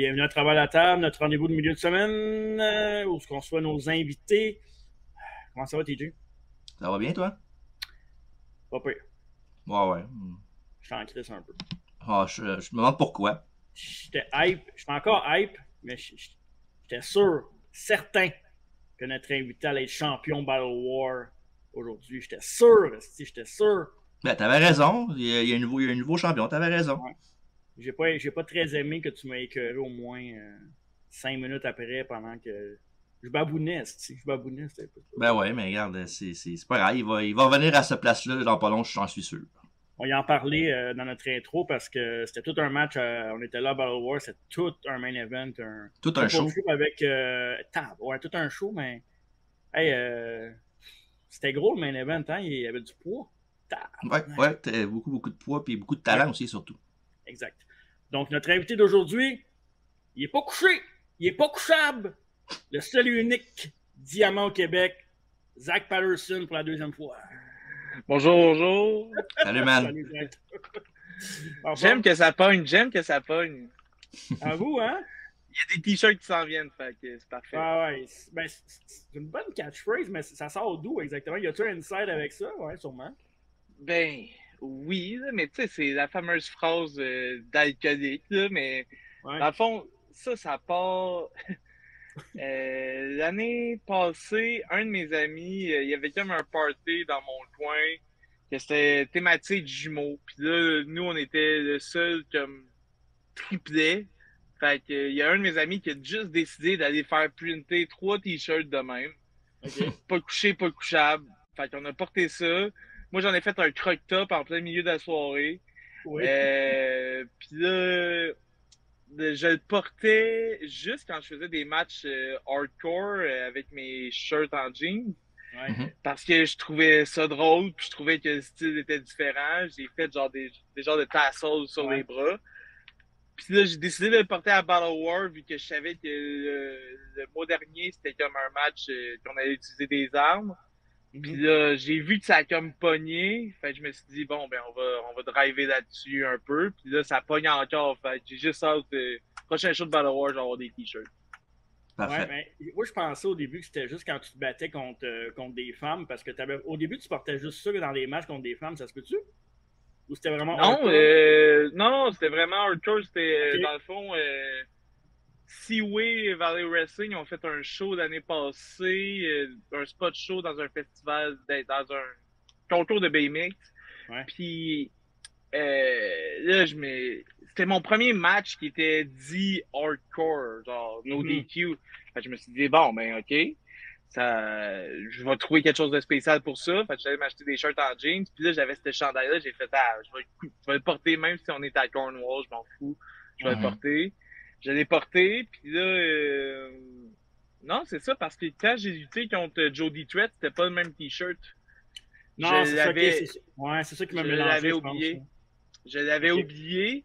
Bienvenue à travers la table, notre rendez-vous de milieu de semaine, où on reçoit nos invités. Comment ça va, TJ? Ça va bien, toi? Pas pire. Ouais, ouais. Je suis en crise un peu. Ah, je me demande pourquoi. J'étais hype, je suis encore hype, mais j'étais sûr, certain que notre invité allait être champion Battle War aujourd'hui. J'étais sûr, j'étais sûr. Ben, t'avais raison. Il y a un nouveau champion. T'avais raison. Ouais. J'ai pas très aimé que tu m'aies écœuré au moins 5 minutes après pendant que je babounais, je babounais, c'était pas ça. Ben ouais, mais regarde, c'est pas grave. Il va revenir à cette place-là dans pas long, j'en suis sûr. On y en parlait dans notre intro parce que c'était tout un match. On était là à Battle War, c'était tout un main event, un Tout un triple show. show avec ouais, tout un show, mais hey, c'était gros le main event, hein? Il y avait du poids. Tab. Ouais, ouais, t'as beaucoup de poids et beaucoup de Ouais, talent aussi, surtout. exact. Donc, notre invité d'aujourd'hui, il est pas couché, il est pas couchable. Le seul et unique diamant au Québec, Zach Patterson pour la deuxième fois. Bonjour, bonjour. Salut, man. Salut, Zach. J'aime que ça pogne, j'aime que ça pogne. À vous, hein? Il y a des t-shirts qui s'en viennent, fait que c'est parfait. Ah ouais, c'est une bonne catchphrase, mais ça sort d'où exactement? Y a-tu un inside avec ça? Ouais, sûrement. Ben, oui, là, mais tu sais, c'est la fameuse phrase d'alcoolique, là, mais Ouais. dans le fond, ça part. L'année passée, un de mes amis, il y avait comme un party dans mon coin, que c'était thématique jumeaux. Puis là, nous, on était le seul comme triplet. Fait que, il y a un de mes amis qui a juste décidé d'aller faire printer 3 t-shirts de même. OK. Pas couché, pas couchable. Fait qu'on a porté ça. Moi, j'en ai fait un croque-top en plein milieu de la soirée. Oui. Puis là, je le portais juste quand je faisais des matchs hardcore avec mes shirts en jeans. Ouais. Parce que je trouvais ça drôle, puis je trouvais que le style était différent. J'ai fait genre des genres de tassels sur les Ouais. bras. Puis là, j'ai décidé de le porter à Battle War vu que je savais que le mois dernier, c'était comme un match qu'on allait utiliser des armes. Puis Mhm. là, j'ai vu que ça a comme pogné. Fait que je me suis dit, bon, ben, on va driver là-dessus un peu. Puis là, ça pogne encore. Fait que j'ai juste hâte. Prochain show de Battle War, je vais avoir des t-shirts. Ouais, Parfait. mais moi, je pensais au début que c'était juste quand tu te battais contre des femmes, parce que au début, tu portais juste ça dans les matchs contre des femmes, ça se peut-tu? Ou c'était vraiment Non, hardcore? non, c'était vraiment hardcore. C'était, OK. dans le fond, Seaway Valley Wrestling ont fait un show l'année passée, un spot show dans un festival, dans un concours de BMX. Ouais. Puis là, c'était mon premier match qui était dit hardcore, genre no Mhm. DQ. Fait que je me suis dit, bon, ben, OK, je vais trouver quelque chose de spécial pour ça. Fait que j'allais m'acheter des shirts en jeans. Puis là, j'avais ce chandail-là. J'ai fait, je vais le porter même si on est à Cornwall, je m'en fous. Je vais le Mhm. porter. Je l'ai porté. Puis là, non, c'est ça, parce que quand j'ai lutté contre Jody Threat, c'était pas le même t-shirt. Je Non, c'est ça, OK. l'avais, Ouais, c'est ça qui m'a je mélangé, l'avais je pense. oublié. Je l'avais OK. oublié.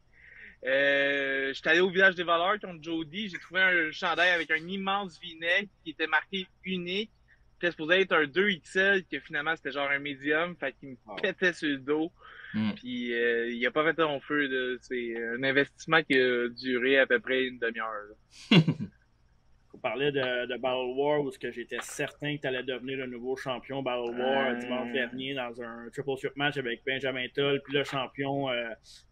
J'étais allé au village des voleurs contre Jody. J'ai trouvé un chandail avec un immense v-neck qui était marqué unique. C'était supposé être un 2XL, que finalement c'était genre un médium. Fait qu'il me Wow. pétait sur le dos. Mm. Puis il a pas fait long feu. Là. C'est un investissement qui a duré à peu près une demi-heure. Là. On parlait de Battle War où j'étais certain que tu allais devenir le nouveau champion Battle War dimanche dernier dans un triple threat match avec Benjamin Toll, puis le champion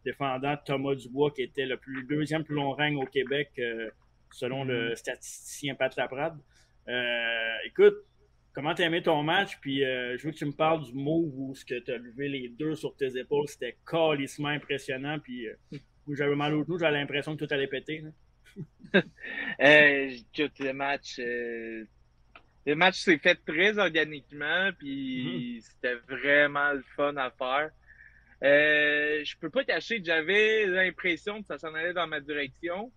défendant Thomas Dubois qui était le deuxième plus long règne au Québec selon le statisticien Pat Laprade. Écoute, comment t'as aimé ton match? Puis je veux que tu me parles du move où tu as levé les deux sur tes épaules. C'était calissement impressionnant. Puis où j'avais mal au genou, j'avais l'impression que tout allait péter. Là. Écoute, le match s'est fait très organiquement, Mhm. puis c'était vraiment le fun à faire. Je peux pas cacher que j'avais l'impression que ça s'en allait dans ma direction.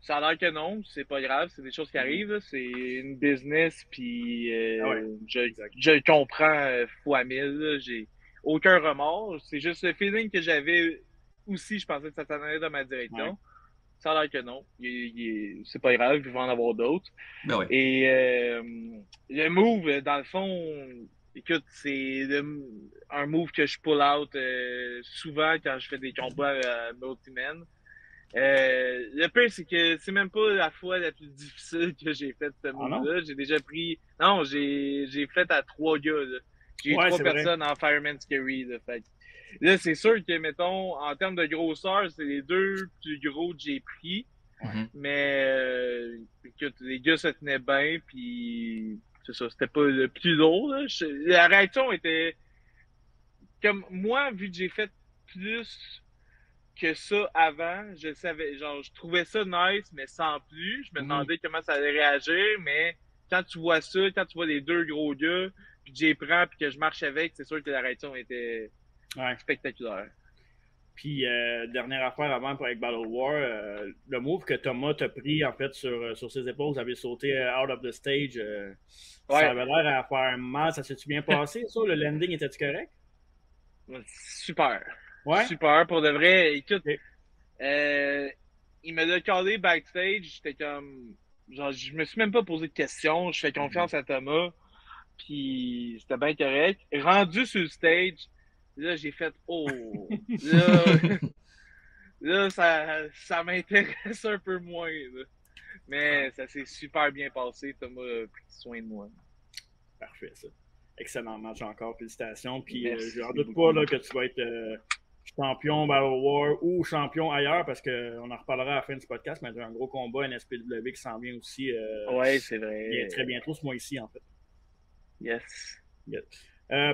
Ça a l'air que non, c'est pas grave, c'est des choses qui Mhm. arrivent, là. C'est une business, puis Ah ouais, exact. je le comprends fois mille, là. J'ai aucun remords. C'est juste le feeling que j'avais aussi, je pensais que ça s'en allait dans ma Ouais. direction. Ça a l'air que non. C'est pas grave, il va en avoir d'autres. Ben ouais. Et le move, dans le fond, écoute, un move que je pull out souvent quand je fais des combats multi-men. Le pire, c'est que c'est même pas la fois la plus difficile que j'ai fait ce Ah non? move-là. J'ai déjà pris. Non, j'ai fait à 3 gars, là. J'ai eu Ouais, 3 c'est vrai. personnes en Fireman's Carry, là. Fait que là, c'est sûr que, mettons, en termes de grosseur, c'est les deux plus gros que j'ai pris. Mhm. Mais, écoute, les gars se tenaient bien, puis c'est ça, c'était pas le plus lourd, là. La réaction était. Comme moi, vu que j'ai fait plus que ça avant, je savais, genre, je trouvais ça nice, mais sans plus. Je me Mhm. demandais comment ça allait réagir, mais quand tu vois ça, quand tu vois les deux gros gars, puis que j'y prends, puis que je marche avec, c'est sûr que la réaction était Ouais. spectaculaire. Puis, dernière affaire avant avec Battle War, le move que Thomas t'a pris en fait sur ses épaules, vous avez sauté out of the stage. Ça Ouais, avait l'air à faire mal. Ça s'est-tu bien passé, ça? Le landing était-tu correct? super. Ouais? Super, pour de vrai. Écoute, Ok. euh, il me l'a collé backstage, j'étais comme. Genre, je me suis même pas posé de questions, je fais Mhm. confiance à Thomas. Puis c'était bien correct. Rendu sur le stage, là, j'ai fait oh. Là, là ça m'intéresse un peu moins. Là. Ah, Mais ça s'est super bien passé. Thomas a pris soin de moi. parfait, ça. Excellent match encore. Félicitations. Puis, je n'en Merci doute pas beaucoup. là, que tu vas être champion Battle War ou champion ailleurs parce qu'on en reparlera à la fin du podcast, mais il y a un gros combat NSPW qui s'en vient aussi Ouais, c'est très vrai. bientôt ce mois-ci, en fait. Yes. Yes.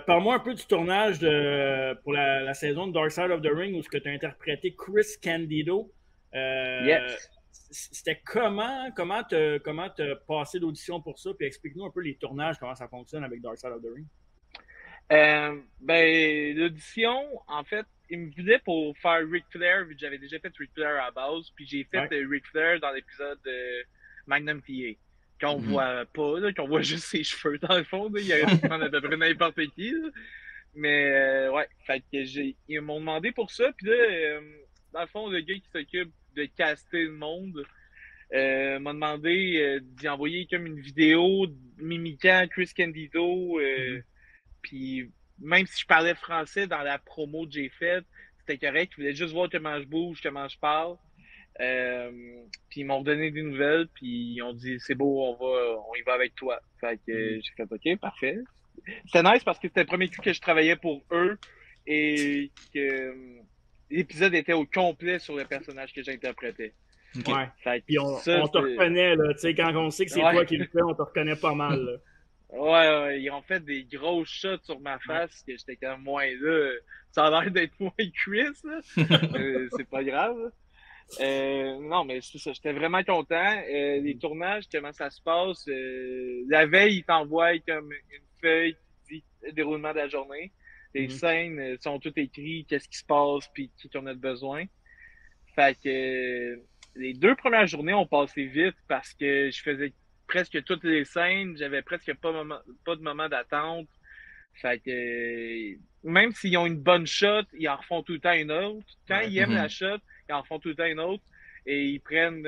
Parle-moi un peu du tournage pour la saison de Dark Side of the Ring où tu as interprété Chris Candido. Euh, Yes. C'était comment t'as passé l'audition pour ça? Puis explique-nous un peu les tournages, comment ça fonctionne avec Dark Side of the Ring. Ben, l'audition, en fait, il me voulait pour faire Ric Flair, vu que j'avais déjà fait Ric Flair à la base, puis j'ai fait Ouais. Ric Flair dans l'épisode de Magnum TA. Qu'on Mhm. voit pas, là, qu'on voit juste ses cheveux dans le fond, là. Il aurait pu prendre à peu près n'importe qui, là. Mais ouais, fait que ils m'ont demandé pour ça, puis là, dans le fond, le gars qui s'occupe de caster le monde m'a demandé d'y envoyer comme une vidéo mimiquant Chris Candido, Mhm. puis même si je parlais français dans la promo que j'ai faite, c'était correct. Ils voulaient juste voir comment je bouge, comment je parle. Euh, puis ils m'ont donné des nouvelles, puis ils ont dit c'est beau, on y va avec toi. Fait que Mhm. j'ai fait OK, parfait. C'était nice parce que c'était le premier coup que je travaillais pour eux et que l'épisode était au complet sur le personnage que j'interprétais. OK. Ouais. Fait que Puis ça, on te c'était. reconnaît, là. Tu sais, quand on sait que c'est toi Ouais. qui le fais, on te reconnaît pas mal, là. Ouais, ils ont fait des grosses shots sur ma Ouais. face que j'étais comme moins là. Ça a l'air d'être moins Chris, là. C'est pas grave. Là. Non, mais c'est ça, j'étais vraiment content. Les tournages, comment ça se passe? La veille, ils t'envoient comme une feuille qui dit le déroulement de la journée. Les Mhm. scènes sont toutes écrites, qu'est-ce qui se passe, puis qui qu'on a besoin. Fait que les 2 premières journées ont passé vite parce que je faisais presque toutes les scènes, j'avais presque pas de moment d'attente. Fait que même s'ils ont une bonne shot, ils en refont tout le temps une autre. Quand Ouais. ils aiment la Mhm. shot, ils en refont tout le temps une autre. Et ils prennent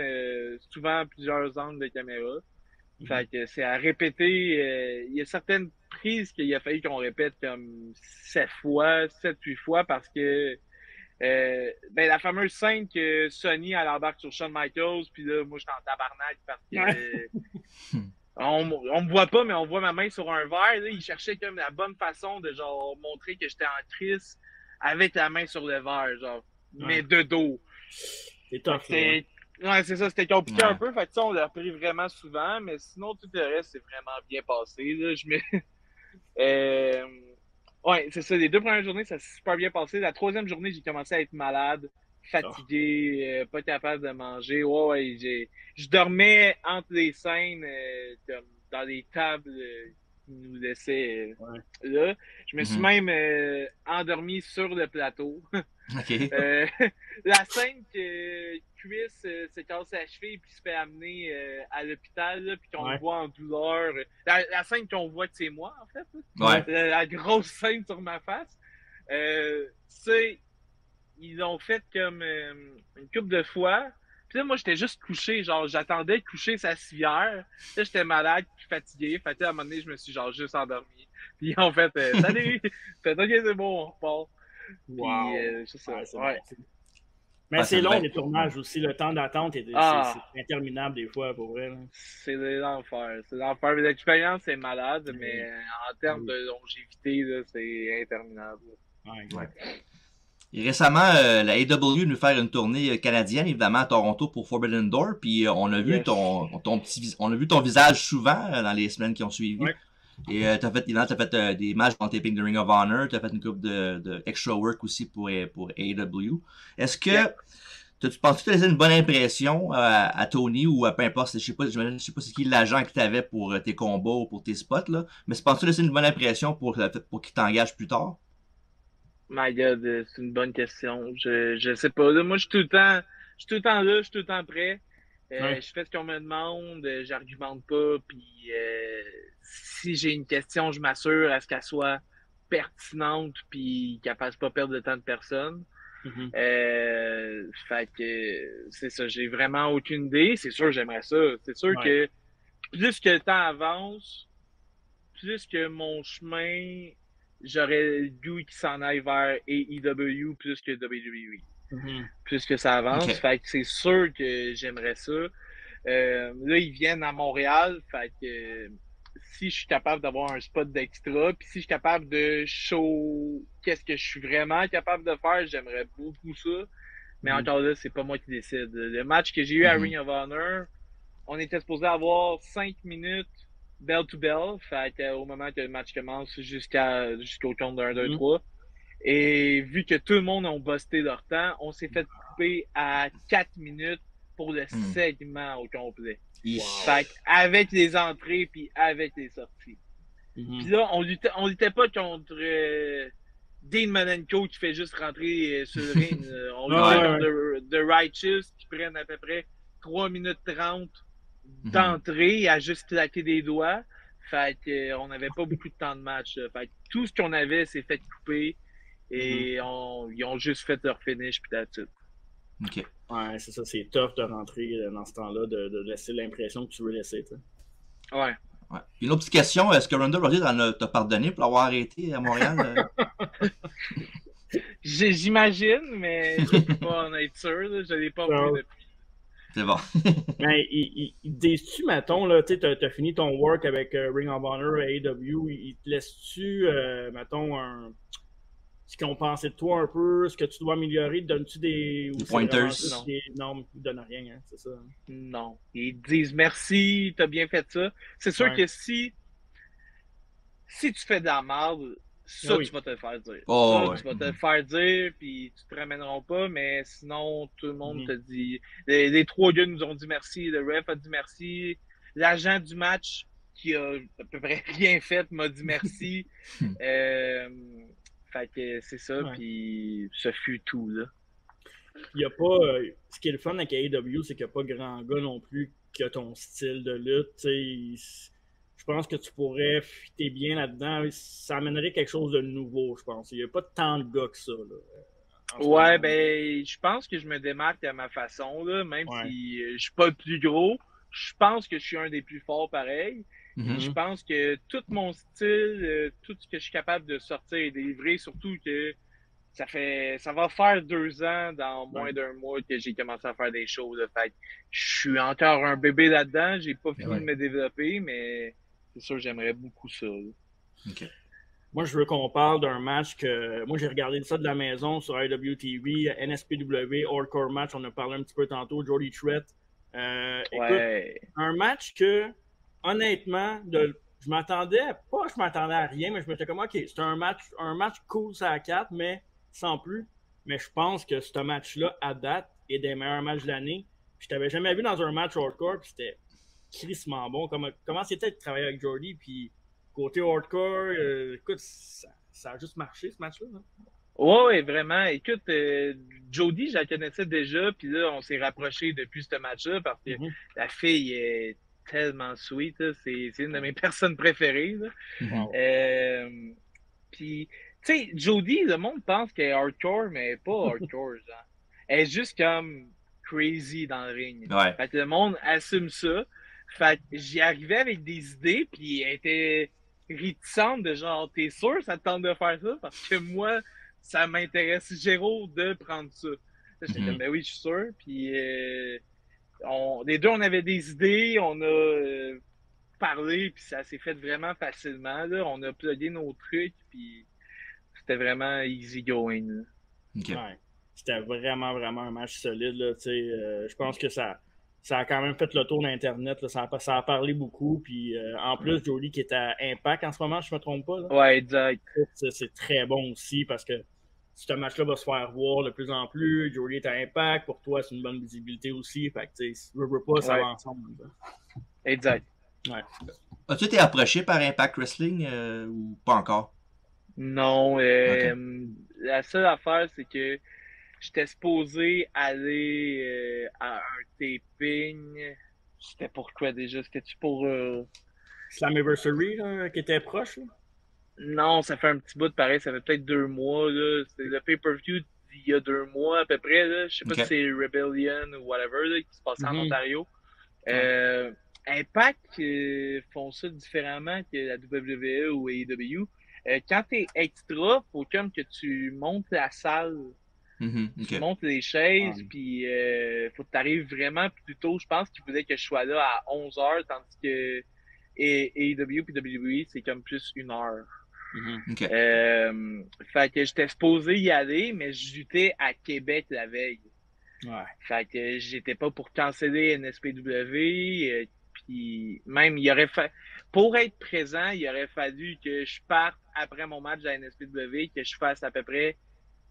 souvent plusieurs angles de caméra. Mhm. Fait que c'est à répéter. Il y a certaines prises qu'il a fallu qu'on répète comme 7 fois, 7, 8 fois parce que ben, la fameuse scène que Sony elle embarque sur Shawn Michaels, puis là, moi, j'étais en tabarnak parce Ouais. que on me voit pas, mais on voit ma main sur un verre. Là, il cherchait comme la bonne façon de genre montrer que j'étais en crise avec la main sur le verre, genre, mais Ouais. de dos. C'est Fait que tough, là, ouais. c'est. Ouais, c'est ça, c'était compliqué un Ouais. peu. Fait que ça, on l'a repris vraiment souvent, mais sinon, tout le reste, c'est vraiment bien passé. Là. Euh, ouais, c'est ça. Les 2 premières journées, ça s'est super bien passé. La troisième journée, j'ai commencé à être malade, Oh. fatigué, pas capable de manger. Ouais, ouais, je dormais entre les scènes, comme dans les tables qu'ils nous laissaient Ouais. là. Je me suis Mhm. même endormi sur le plateau. OK. Euh, la scène que Chris se casse la cheville puis se fait amener à l'hôpital là, puis qu'on le Ouais. voit en douleur. La scène qu'on voit que c'est moi en fait. Ouais. Ouais. La grosse scène sur ma face. C'est ils l'ont fait comme une couple de fois. Puis là, moi, j'étais juste couché. Genre, j'attendais de coucher sa civière. Là, j'étais malade puis fatigué. Fait que, à un moment donné, je me suis genre juste endormi. Puis ils ont fait Salut! Fait OK, c'est bon, on repart. Puis Wow. c'est ça. Ouais, c'est Ouais. bon. Mais c'est long, bien. les tournages aussi. Le temps d'attente, c'est interminable des fois, pour vrai. C'est l'enfer. C'est l'enfer. L'expérience est malade, mais en termes de longévité, là, c'est interminable. Ouais. Et récemment, la AEW est venue faire une tournée canadienne, évidemment, à Toronto pour Forbidden Door. Puis on a vu on a vu ton visage souvent dans les semaines qui ont suivi. Ouais. Et t'as fait des matchs dans le taping de Ring of Honor, t'as fait une couple de extra work aussi pour AEW. Est-ce que tu penses que tu as laissé une bonne impression à Tony ou à peu importe, je sais pas c'est qui l'agent que tu avais pour tes combats ou pour tes spots, là, mais penses-tu que tu as laissé une bonne impression pour qu'il t'engage plus tard? My God, c'est une bonne question. Je sais pas. Là, moi, je suis tout le temps là, je suis tout le temps prêt. Je fais ce qu'on me demande, j'argumente pas, puis si j'ai une question, je m'assure à ce qu'elle soit pertinente, puis qu'elle fasse pas perdre le temps de personne. Fait que c'est ça, j'ai vraiment aucune idée. C'est sûr, j'aimerais ça. C'est sûr que plus que le temps avance, plus que mon chemin, j'aurais le goût qui s'en aille vers AEW plus que WWE. Plus que ça avance. Okay. Fait que c'est sûr que j'aimerais ça. Là, ils viennent à Montréal. Fait que si je suis capable d'avoir un spot d'extra, puis si je suis capable de show qu'est-ce que je suis vraiment capable de faire, j'aimerais beaucoup ça. Mais encore là, c'est pas moi qui décide. Le match que j'ai eu à Ring of Honor, on était supposé avoir 5 minutes bell to bell, fait qu'au moment que le match commence jusqu'au compte de 1, 2, 3. Et vu que tout le monde a busté leur temps, on s'est fait couper à 4 minutes pour le segment au complet. Wow. Fait avec les entrées puis avec les sorties. Puis là, on luttait pas contre Dean Malenko qui fait juste rentrer sur le ring. On luttait contre The Righteous qui prennent à peu près 3 minutes 30 d'entrée à juste claquer des doigts. Fait qu'on n'avait pas beaucoup de temps de match. Fait que tout ce qu'on avait s'est fait couper et ils ont juste fait leur finish puis that's it. OK. Ouais, c'est ça, c'est tough de rentrer dans ce temps-là, de laisser l'impression que tu veux laisser, tu sais. Ouais. Une autre petite question, est-ce que Ronda Rousey t'a pardonné pour l'avoir arrêté à Montréal? J'imagine, mais je peux pas en être sûr. Là. Je l'ai pas vu depuis. C'est bon. Mais il déçu, mettons, là, tu sais, t'as fini ton work avec Ring of Honor et AEW, il te laisse-tu, mettons, ce qu'on pensait de toi un peu, ce que tu dois améliorer, donnes-tu des pointers? Non, ils ne donnent rien, hein, c'est ça. Non. Ils disent merci, t'as bien fait ça. C'est sûr que si tu fais de la merde, ça, tu vas te le faire dire. Tu vas te le faire dire, puis tu te ramèneront pas, mais sinon, tout le monde te dit... Les 3 gars nous ont dit merci, le ref a dit merci, l'agent du match, qui a à peu près rien fait, m'a dit merci. Fait que c'est ça, puis ce fut tout, là. Il y a pas... ce qui est le fun avec AEW, c'est qu'il n'y a pas grand gars non plus qui a ton style de lutte, tu sais... Je pense que tu pourrais fitter bien là-dedans. Ça amènerait quelque chose de nouveau, je pense. Il n'y a pas tant de gars que ça. Là, ben, je pense que je me démarque à ma façon, là, même si je suis pas le plus gros. Je pense que je suis un des plus forts pareil. Je pense que tout mon style, tout ce que je suis capable de sortir et délivrer, surtout que ça va faire 2 ans dans moins d'1 mois que j'ai commencé à faire des choses. Là. Fait que je suis encore un bébé là-dedans. J'ai pas fini de me développer, mais c'est sûr, j'aimerais beaucoup ça. Okay. Moi, je veux qu'on parle d'un match que... Moi, j'ai regardé ça de la maison sur IWTV, NSPW, Hardcore Match. On a parlé un petit peu tantôt, Jordy Trett. Écoute, un match que, honnêtement, je m'attendais à rien, mais je m'étais comme, OK, c'est un match cool, ça à 4, mais sans plus. Mais je pense que ce match-là, à date, est des meilleurs matchs de l'année. Je t'avais jamais vu dans un match hardcore, puis c'était crissement bon. Comment c'était de travailler avec Jordy, puis côté hardcore, écoute, ça a juste marché ce match-là. Hein? Ouais, vraiment. Écoute, Jody, je la connaissais déjà, puis là, on s'est rapprochés depuis ce match-là parce que la fille est tellement sweet. C'est une de mes personnes préférées. Wow. Puis, tu sais, Jody, le monde pense qu'elle est hardcore, mais elle n'est pas hardcore. Genre. Elle est juste comme crazy dans le ring. Ouais. Fait que le monde assume ça. Fait que j'y arrivais avec des idées, puis elle était réticente de genre, t'es sûr ça te tente de faire ça? Parce que moi, ça m'intéresse zéro de prendre ça. J'étais comme, ben oui, je suis sûr. Puis les deux, on avait des idées, on a parlé, puis ça s'est fait vraiment facilement. Là. On a plugué nos trucs, puis c'était vraiment easy going. Là. Okay. Ouais. C'était vraiment, vraiment un match solide. Là, je pense que ça a quand même fait le tour d'Internet. Là, ça a parlé beaucoup. Puis en plus, Jody qui est à Impact en ce moment, je ne me trompe pas. Là. Ouais, exact. C'est très bon aussi parce que ce match-là va se faire voir de plus en plus. Jody est à Impact. Pour toi, c'est une bonne visibilité aussi. Fait que, si tu veux pas, ça va ensemble. Là. Exact. Ouais. As-tu été approché par Impact Wrestling ou pas encore? Non. Okay. La seule affaire, c'est que j'étais supposé aller à un taping. C'était pour quoi déjà? C'était-tu pour... Slammiversary qui était proche? Là? Non, ça fait un petit bout de pareil. Ça fait peut-être 2 mois. C'est le pay-per-view d'il y a 2 mois à peu près. Là. Je sais pas si c'est Rebellion ou whatever là, qui se passait en Ontario. Impact font ça différemment que la WWE ou AEW. Quand t'es extra, faut comme que tu montes la salle. Tu montes les chaises, puis faut que tu arrives vraiment plus tôt. Je pense qu'il voulait que je sois là à 11h, tandis que AEW et WWE, c'est comme plus 1 heure. Fait que j'étais supposé y aller, mais j'étais à Québec la veille. Ouais. Fait que j'étais pas pour canceller NSPW. Puis même, pour être présent, il aurait fallu que je parte après mon match de la NSPW, que je fasse à peu près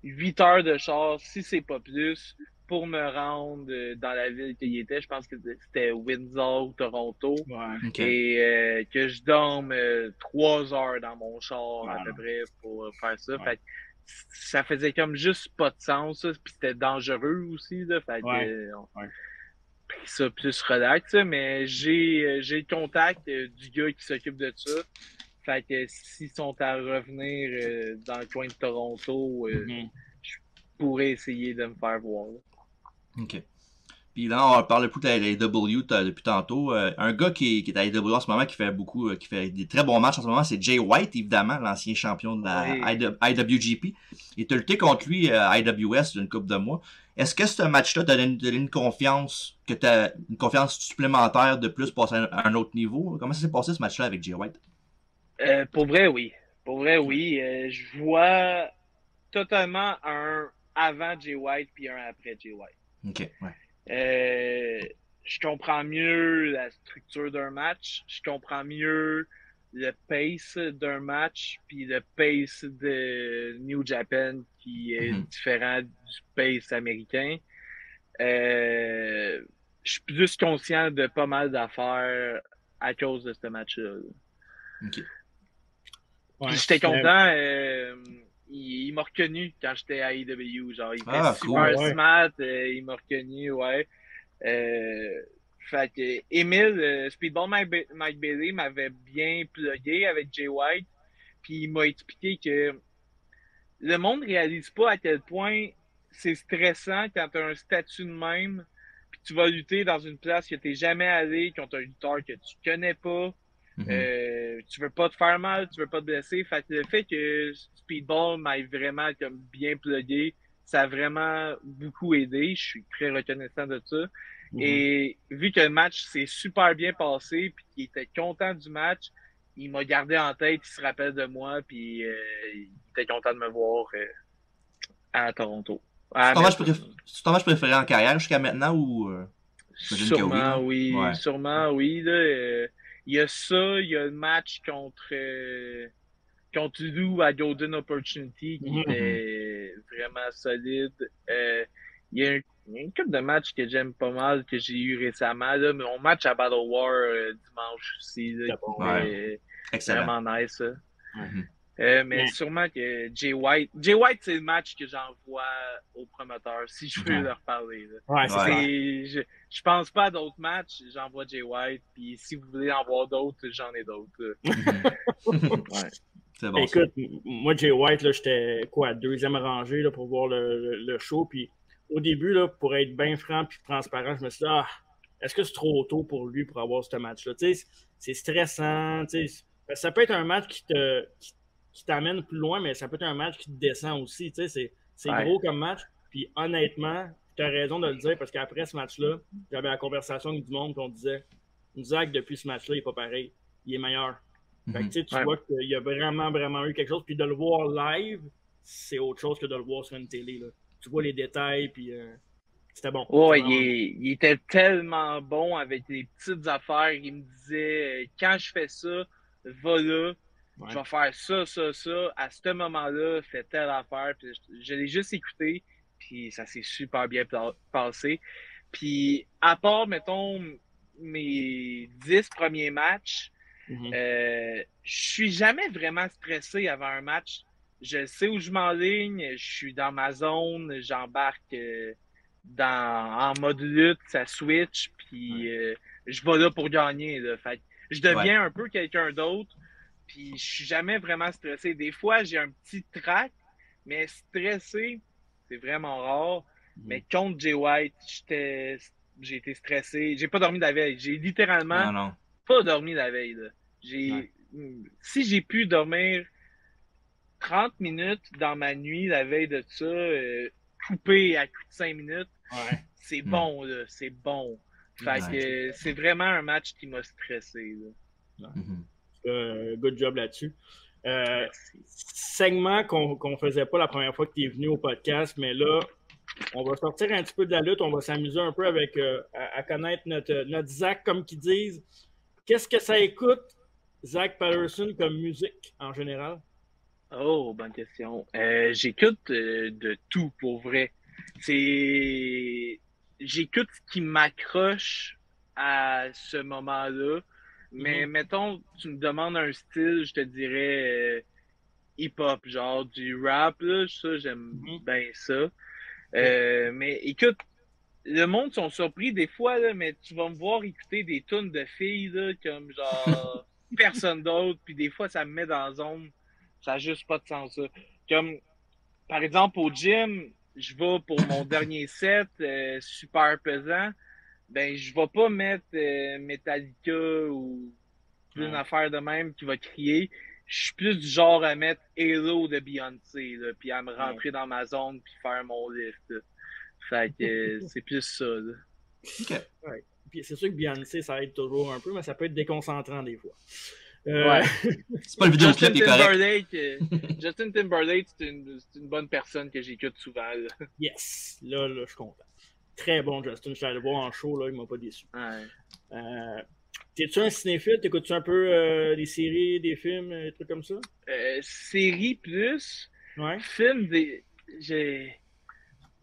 8 heures de char, si c'est pas plus, pour me rendre dans la ville qu'il était. Je pense que c'était Windsor ou Toronto. Ouais. Et que je dorme 3 heures dans mon char à peu près pour faire ça. Fait que ça faisait comme juste pas de sens, ça. Puis c'était dangereux aussi, là. Fait que on pris ça plus relax, mais j'ai le contact du gars qui s'occupe de ça. Fait que s'ils sont à revenir dans le coin de Toronto, je pourrais essayer de me faire voir. Là. OK. Puis là, on parle beaucoup de la AEW depuis tantôt. Un gars qui est à AEW en ce moment, qui fait des très bons matchs en ce moment, c'est Jay White, évidemment, l'ancien champion de la IWGP. Et tu as lutté contre lui à IWS d'une couple de mois. Est-ce que ce match-là t'a donné une confiance, une confiance supplémentaire de plus pour passer à un autre niveau? Comment ça s'est passé ce match-là avec Jay White? Pour vrai, oui. Pour vrai, oui. Je vois totalement un avant Jay White puis un après Jay White. OK, ouais. Je comprends mieux la structure d'un match. Je comprends mieux le pace d'un match puis le pace de New Japan qui est différent du pace américain. Je suis plus conscient de pas mal d'affaires à cause de ce match-là. OK. Puis j'étais content. Il m'a reconnu quand j'étais à AEW. Genre, il était super smart. Il m'a reconnu, ouais. Fait que Emile, Speedball Mike Bailey m'avait bien plugué avec Jay White. Puis il m'a expliqué que le monde réalise pas à quel point c'est stressant quand tu as un statut de même. Puis tu vas lutter dans une place que t'es jamais allé, contre un lutteur que tu connais pas. Tu veux pas te faire mal, tu veux pas te blesser. Fait que le fait que Speedball m'aille vraiment comme bien plugué, ça a vraiment beaucoup aidé. Je suis très reconnaissant de ça. Et vu que le match s'est super bien passé, puis qu'il était content du match, il m'a gardé en tête, il se rappelle de moi, puis il était content de me voir à Toronto. C'est ton match préféré en carrière jusqu'à maintenant ou Sûrement, oui. Ouais. Sûrement, oui. Là, il y a ça, il y a le match contre Lou à Golden Opportunity qui était vraiment solide. Il y a une couple de matchs que j'aime pas mal, que j'ai eu récemment. Là, mais mon match à Battle War dimanche aussi, là, vraiment nice. Mais sûrement que Jay White, c'est le match que j'envoie au promoteur, si je veux leur parler. Là. Je pense pas à d'autres matchs, j'envoie Jay White, puis si vous voulez en voir d'autres, j'en ai d'autres. C'est bon. Écoute, moi, Jay White, j'étais deuxième rangée là, pour voir le show, puis au début, là, pour être bien franc puis transparent, je me suis dit, est-ce que c'est trop tôt pour lui pour avoir ce match-là? C'est stressant, ça peut être un match qui t'amène plus loin, mais ça peut être un match qui te descend aussi. C'est gros comme match. Puis honnêtement, tu as raison de le dire parce qu'après ce match-là, j'avais la conversation avec du monde, puis on disait Zach, depuis ce match-là, il n'est pas pareil. Il est meilleur. Fait que, tu vois qu'il y a vraiment, vraiment eu quelque chose. Puis de le voir live, c'est autre chose que de le voir sur une télé. Là. Tu vois les détails, puis c'était bon. Ouais, vraiment... il était tellement bon avec les petites affaires. Il me disait, quand je fais ça, va là, je vais faire ça, ça, ça. À ce moment-là, fais telle affaire. Puis je l'ai juste écouté, puis ça s'est super bien passé. Puis à part, mettons, mes 10 premiers matchs, je suis jamais vraiment stressé avant un match. Je sais où je m'enligne, je suis dans ma zone, j'embarque en mode lutte, ça switch, puis je vais là pour gagner. Là. Fait que je deviens un peu quelqu'un d'autre, puis je suis jamais vraiment stressé. Des fois, j'ai un petit trac, mais stressé, c'est vraiment rare. Mais contre Jay White, j'ai été stressé. J'ai pas dormi la veille. J'ai littéralement pas dormi la veille. Là. Si j'ai pu dormir 30 minutes dans ma nuit la veille de ça, coupé à coup de 5 minutes, c'est bon, là, c'est bon. Fait que c'est vraiment un match qui m'a stressé. Là. Good job là-dessus. Segment qu'on faisait pas la première fois que tu es venu au podcast, mais là, on va sortir un petit peu de la lutte, on va s'amuser un peu avec à connaître notre Zach, comme qu'ils disent. Qu'est-ce que ça écoute, Zach Patterson, comme musique en général? Oh, bonne question. J'écoute de tout, pour vrai. J'écoute ce qui m'accroche à ce moment-là. Mais mettons, tu me demandes un style, je te dirais hip-hop, genre du rap, là, ça, j'aime bien ça. Mais écoute, le monde sont surpris des fois, là, mais tu vas me voir écouter des tunes de filles, là, comme genre personne d'autre, puis des fois, ça me met dans la zone. Ça n'a juste pas de sens, ça. Comme, par exemple, au gym, je vais pour mon dernier set, super pesant, ben, je vais pas mettre Metallica ou une affaire de même qui va crier. Je suis plus du genre à mettre Halo de Beyoncé, là, puis à me rentrer dans ma zone puis faire mon lift. Là. Fait que c'est plus ça. Là. OK. Ouais. Puis c'est sûr que Beyoncé, ça aide toujours un peu, mais ça peut être déconcentrant des fois. C'est pas le vidéoclip qui est correct. Justin Timberlake, c'est une bonne personne que j'écoute souvent. Là. Yes! Là, je suis content. Très bon, Justin. Je suis allé le voir en show, là, il m'a pas déçu. T'es-tu un cinéphile? T'écoutes-tu un peu des séries, des films, des trucs comme ça? Séries plus. Ouais. Films, je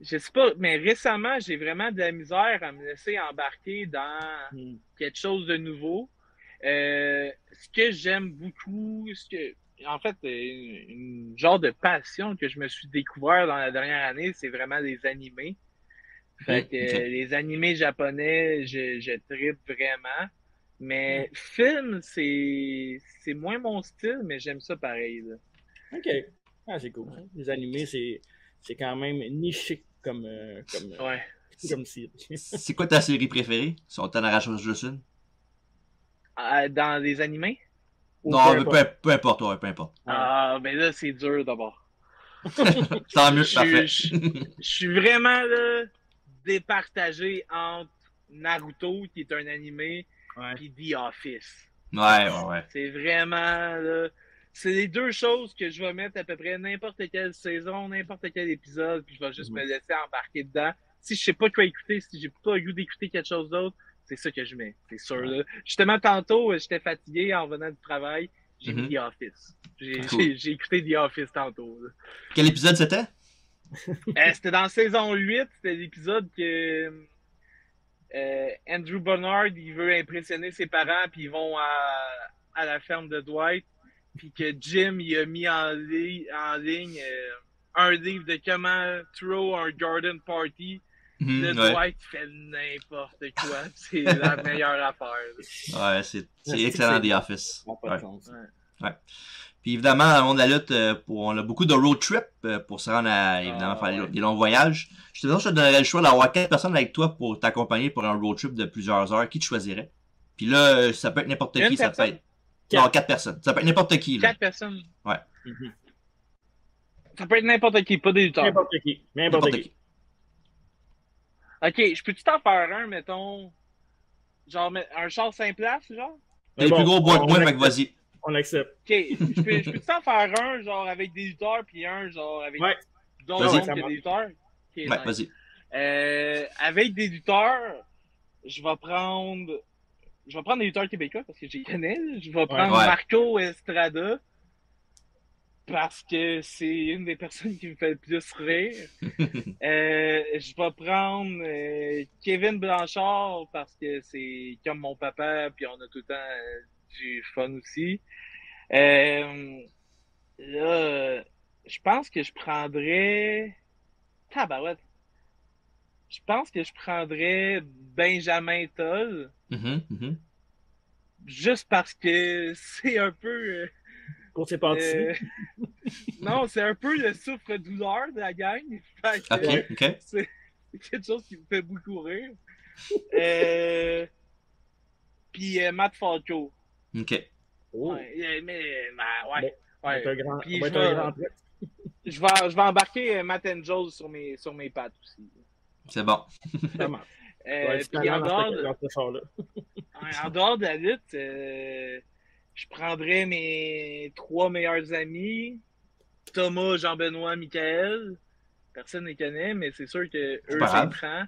sais pas, mais récemment, j'ai vraiment de la misère à me laisser embarquer dans quelque chose de nouveau. Ce que j'aime beaucoup, en fait, une genre de passion que je me suis découvert dans la dernière année, c'est vraiment les animés. Fait que les animés japonais, je trippe vraiment. Mais film, c'est moins mon style, mais j'aime ça pareil. Là. OK. Ah, c'est cool. Les animés, c'est quand même niché comme série. C'est quoi ta série préférée? Si on t'en arrache juste une? Dans les animés? Non, peu importe, ouais, peu importe. Ah, mais là, c'est dur d'abord. Tant mieux, parfait. Je suis vraiment là, départagé entre Naruto, qui est un animé, puis The Office. Ouais. C'est vraiment là. C'est les deux choses que je vais mettre à peu près n'importe quelle saison, n'importe quel épisode, puis je vais juste me laisser embarquer dedans. Si je sais pas quoi écouter, si j'ai pas le goût d'écouter quelque chose d'autre, c'est ça que je mets, c'est sûr. Là. Justement, tantôt, j'étais fatigué en venant du travail, j'ai mis The Office. J'ai écouté The Office tantôt. Là. Quel épisode c'était? C'était dans saison 8, c'était l'épisode que Andrew Bernard, il veut impressionner ses parents, puis ils vont à la ferme de Dwight. Puis que Jim, il a mis en ligne un livre de comment throw un garden party. Le Dwight fait n'importe quoi. C'est la meilleure affaire. Ouais, c'est excellent, The Office. Ouais. Puis évidemment, dans le monde de la lutte, on a beaucoup de road trip pour se rendre à, évidemment, faire des longs voyages. Je te donnerais le choix d'avoir 4 personnes avec toi pour t'accompagner pour un road trip de plusieurs heures. Qui tu choisirais? Puis là, ça peut être n'importe qui, ça peut être... Non, 4 personnes. Ça peut être n'importe qui. Là. 4 personnes? Ouais. Ça peut être n'importe qui, pas des lutteurs. N'importe qui. Ok, je peux-tu t'en faire un, mettons, genre un char 5 places, genre? T'as les plus gros bois de moi, fait que vas-y. On accepte. Ok, je peux t'en faire un, genre avec des lutteurs, puis un, genre avec Ouais. d'autres Vas-y. mondes que des lutteurs? Ok, Ouais, nice. vas-y. Avec des lutteurs, je vais prendre des lutteurs québécois parce que je les connais. Je vais prendre Ouais. Marco Estrada parce que c'est une des personnes qui me fait le plus rire. Je vais prendre Kevin Blanchard parce que c'est comme mon papa, puis on a tout le temps du fun aussi. Là, je pense que je prendrais. Tabarouette. Je pense que je prendrais Benjamin Toll Mhm, mhm. juste parce que c'est un peu. Cours c'est parti. Non, c'est un peu le souffre-douleur de la gang. Fait que, Ok, ok. c'est quelque chose qui me fait beaucoup rire. Puis Matt Falco. Ok. Oh. Ouais, Bon, ouais. on va être un Ouais. grand, Puis on va être un grand trait. je vais embarquer Matt Angel sur mes pattes aussi. C'est bon. Ça marche. Ouais, Puis talent dans ce char-là. en dehors de la lutte, je prendrais mes 3 meilleurs amis, Thomas, Jean-Benoît, Michael. Personne ne les connaît, mais c'est sûr que C'est eux, pas je les grave. prends.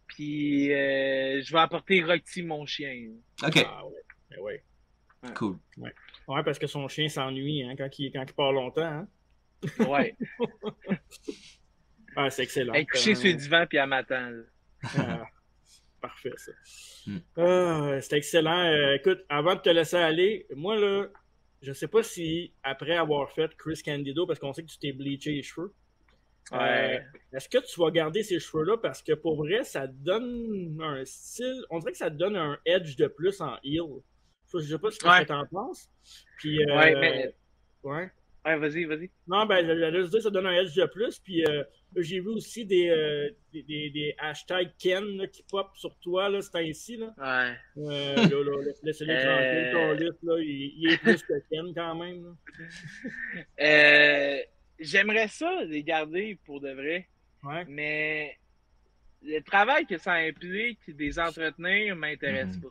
Puis je vais apporter Roxy, mon chien. Ok. Ah ouais. Mais ouais. Cool. Ouais, parce que son chien s'ennuie hein, quand il part longtemps. Hein. Ouais. Ah, c'est excellent. Elle est couchée sur le divan puis elle m'attend. Ah, parfait, ça. Mm. C'est excellent. Écoute, avant de te laisser aller, moi, là, je sais pas si, après avoir fait Chris Candido, parce qu'on sait que tu t'es bleaché les cheveux, Ouais. est-ce que tu vas garder ces cheveux-là? Parce que pour vrai, ça donne un style. On dirait que ça te donne un edge de plus en heel. Je sais pas ce que tu en penses. Puis, Ouais, mais. ouais. Ouais, vas-y. Non, ben, j'allais juste dire que ça donne un edge de plus. Puis, j'ai vu aussi des hashtags Ken là, qui pop sur toi, là, c'est ainsi. Là. Ouais. Laissez-les tranquilles, ton lutte, là, il est plus que Ken quand même. J'aimerais ça les garder pour de vrai. Ouais. Mais le travail que ça implique des entretenir m'intéresse pas.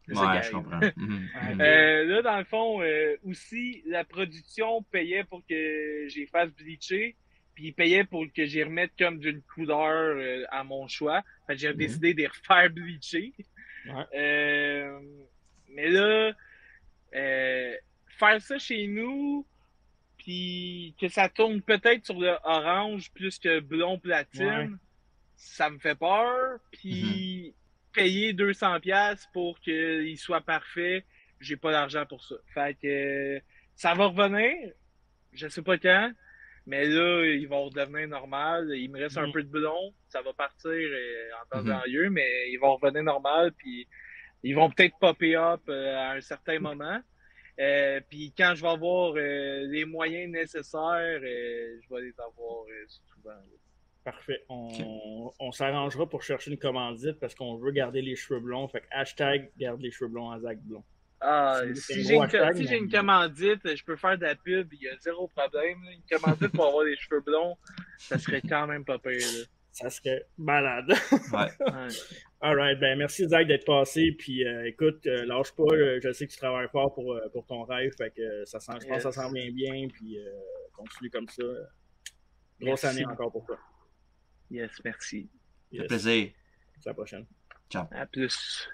Ouais, je comprends. Là, dans le fond, aussi, la production payait pour que j'y fasse bleacher, puis il payait pour que j'y remette comme d'une couleur à mon choix. Fait que j'ai décidé de les refaire bleacher. Ouais. Mais là, faire ça chez nous, puis que ça tourne peut-être sur le orange plus que blond platine, ça me fait peur. Puis payer 200$ pour qu'il soit parfait, j'ai pas d'argent pour ça. Fait que ça va revenir, je sais pas quand, mais là, il va redevenir normal. Il me reste un peu de blond, ça va partir en temps et en lieu, mais il va revenir normal, puis ils vont peut-être popper up à un certain moment. Puis quand je vais avoir les moyens nécessaires, je vais les avoir souvent. Parfait. On s'arrangera pour chercher une commandite parce qu'on veut garder les cheveux blonds. Fait que hashtag garde les cheveux blonds à Zach Blond. Si j'ai une commandite, je peux faire de la pub, il y a zéro problème. Là. Une commandite pour avoir des cheveux blonds, ça serait quand même pas pire. Là. Ça serait malade. Ouais. Alright, ben merci Zach d'être passé. Puis écoute, lâche pas. Je sais que tu travailles fort pour ton rêve. Fait que je pense que ça s'en vient bien. Puis continue comme ça. Grosse année encore pour toi. Yes, merci. Ça fait plaisir. À la prochaine. Ciao. À plus.